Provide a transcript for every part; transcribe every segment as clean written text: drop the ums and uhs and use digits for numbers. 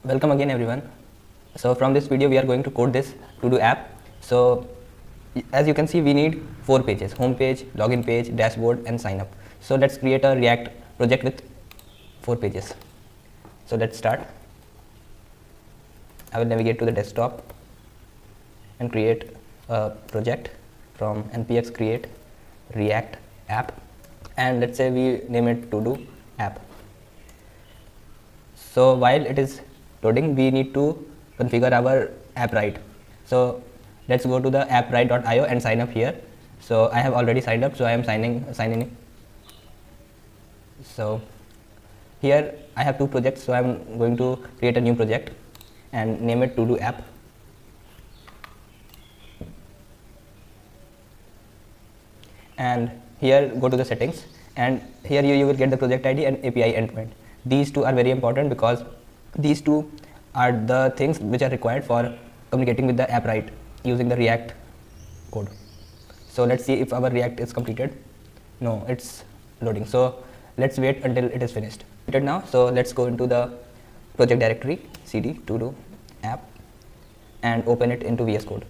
Welcome again everyone. So from this video we are going to code this to-do app. So as you can see, we need 4 pages: home page, login page, dashboard and sign up. So let's create a React project with 4 pages. So let's start. I will navigate to the desktop and create a project from npx create react app, and let's say we name it to-do app. So while it is loading, we need to configure our AppWrite. So let's go to the appwrite.io and sign up here. So I have already signed up, so I am signing in. So here I have 2 projects, so I am going to create a new project and name it to-do app. And here go to the settings, and here you will get the project ID and API endpoint. These 2 are very important because these 2 are the things which are required for communicating with the AppWrite using the React code. So let's see if our React is completed. No, it's loading. So let's wait until it is finished. Now, so let's go into the project directory cd to-do app and open it into VS Code.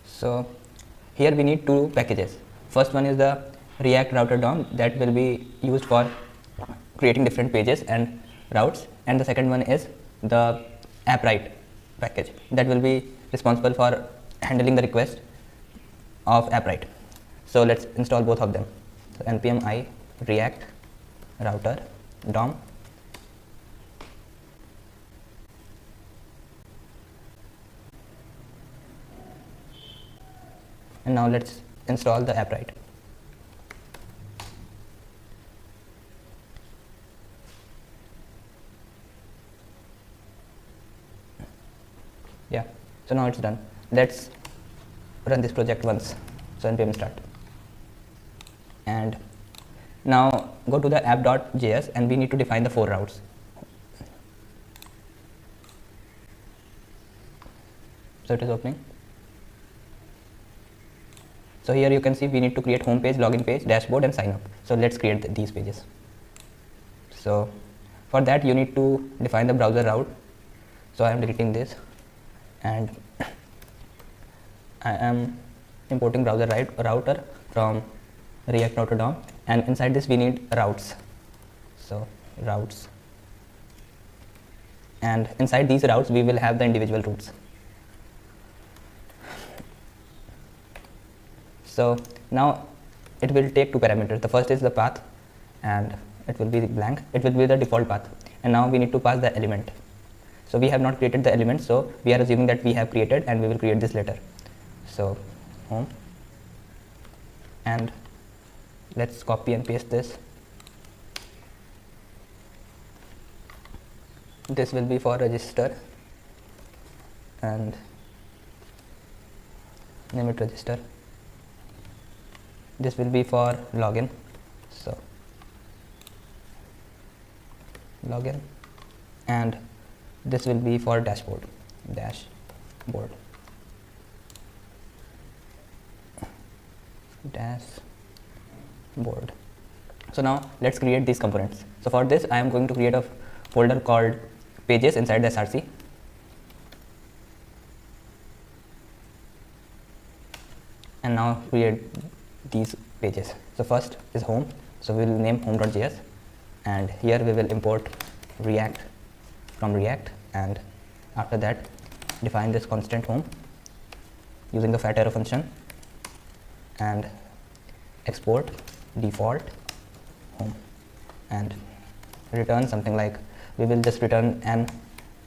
So here we need 2 packages. First one is the React router DOM that will be used for creating different pages and routes, and the second one is the AppWrite package that will be responsible for handling the request of AppWrite. So let's install both of them. So npm I react router DOM. And now let's install the AppWrite. Yeah, so now it's done. Let's run this project once. So npm start. And now go to the app.js and we need to define the 4 routes. So it is opening. So here you can see we need to create home page, login page, dashboard and sign up. So let's create these pages. So for that you need to define the browser route. So I am deleting this and I am importing browser router from React router DOM, and inside this we need routes. So routes, and inside these routes we will have the individual routes. So now it will take 2 parameters. The first is the path and it will be blank. It will be the default path. And now we need to pass the element. So we have not created the element, so we are assuming that we have created and we will create this later. So home, and let's copy and paste this. This will be for register and name it register. This will be for login, so login, and this will be for dashboard. So now let's create these components. So for this I am going to create a folder called pages inside the src. And now create these pages. So first is home, so we will name home.js, and here we will import React from React, and after that define this constant home using the fat arrow function and export default home and return something like, we will just return an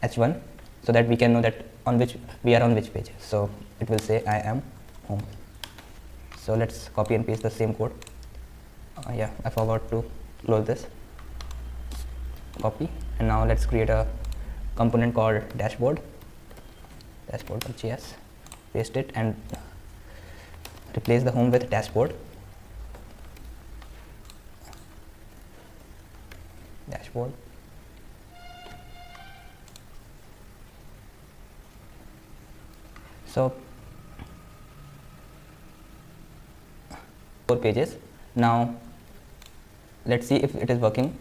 h1 so that we can know that on which we are on which page. So it will say I am home. So let's copy and paste the same code. Yeah, I forgot to close this. Copy, and now let's create a component called dashboard.js. Paste it and replace the home with dashboard. So 4 pages. Now let's see if it is working